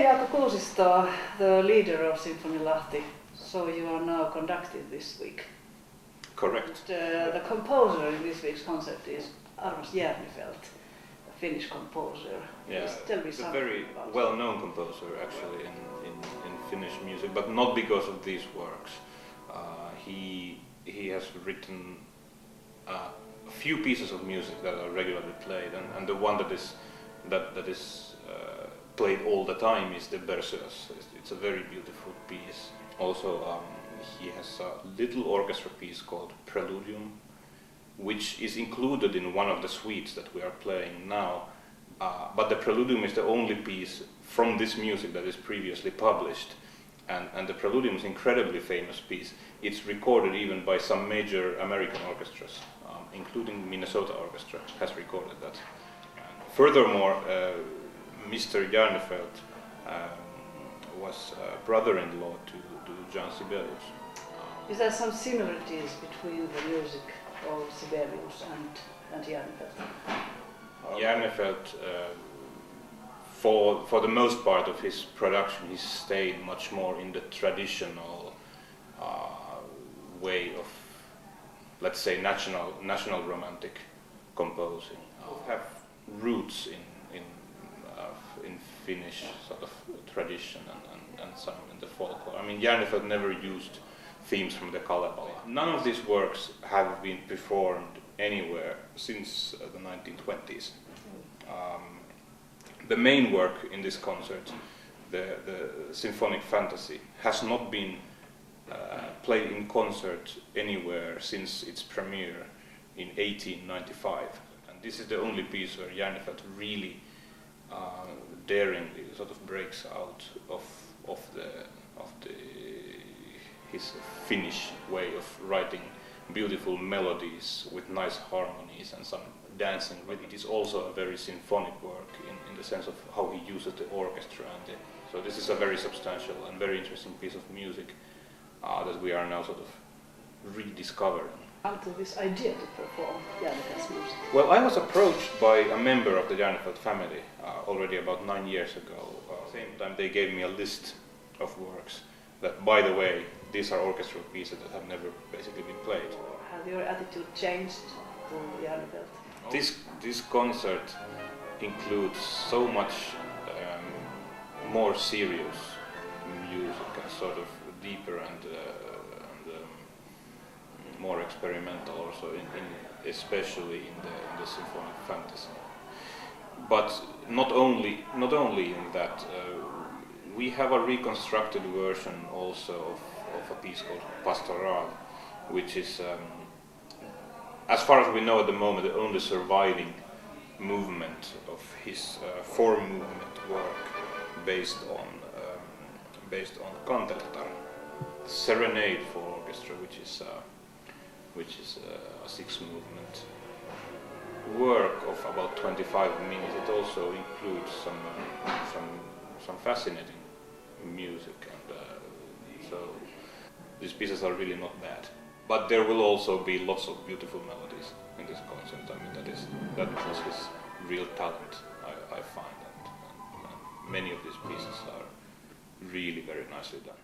Jaakko Kuusisto, the leader of Symphony Lahti, so you are now conducting this week. Correct. The composer in this week's concert is Järnefelt, a Finnish composer. Yeah, tell me he's a something very about well-known composer actually in Finnish music, but not because of these works. He has written a few pieces of music that are regularly played, and the one that is played all the time is the Berceuse. It's a very beautiful piece. Also, he has a little orchestra piece called Preludium, which is included in one of the suites that we are playing now. But the Preludium is the only piece from this music that is previously published. And the Preludium is an incredibly famous piece. It's recorded even by some major American orchestras, including Minnesota Orchestra has recorded that. Furthermore, Mr. Järnefelt was brother-in-law to John Sibelius. Is there some similarities between the music of Sibelius and Järnefelt? Järnefelt, for the most part of his production, he stayed much more in the traditional way of, let's say, national romantic composing. Have roots in Finnish sort of tradition and some in the folklore. I mean, Järnefelt never used themes from the Kalevala. None of these works have been performed anywhere since the 1920s. The main work in this concert, the Symphonic Fantasy, has not been played in concert anywhere since its premiere in 1895. And this is the only piece where Järnefelt really daringly sort of breaks out of his Finnish way of writing beautiful melodies with nice harmonies and some dancing. But it is also a very symphonic work in the sense of how he uses the orchestra. So this is a very substantial and very interesting piece of music that we are now sort of rediscovering. How did this idea to perform Järnefelt's music? Well, I was approached by a member of the Järnefelt family already about 9 years ago. At the same time, they gave me a list of works that, by the way, these are orchestral pieces that have never basically been played. Have your attitude changed to Järnefelt? This concert includes so much more serious music and sort of deeper and more experimental also, especially in the symphonic fantasy. But not only in that, we have a reconstructed version also of a piece called Pastoral, which is, as far as we know at the moment, the only surviving movement of his four-movement work based on Kanteltar, Serenade for orchestra, which is a six-movement work of about 25 minutes. It also includes some fascinating music, and so these pieces are really not bad. But there will also be lots of beautiful melodies in this concert. I mean, that was his real talent, I find, and many of these pieces are really very nicely done.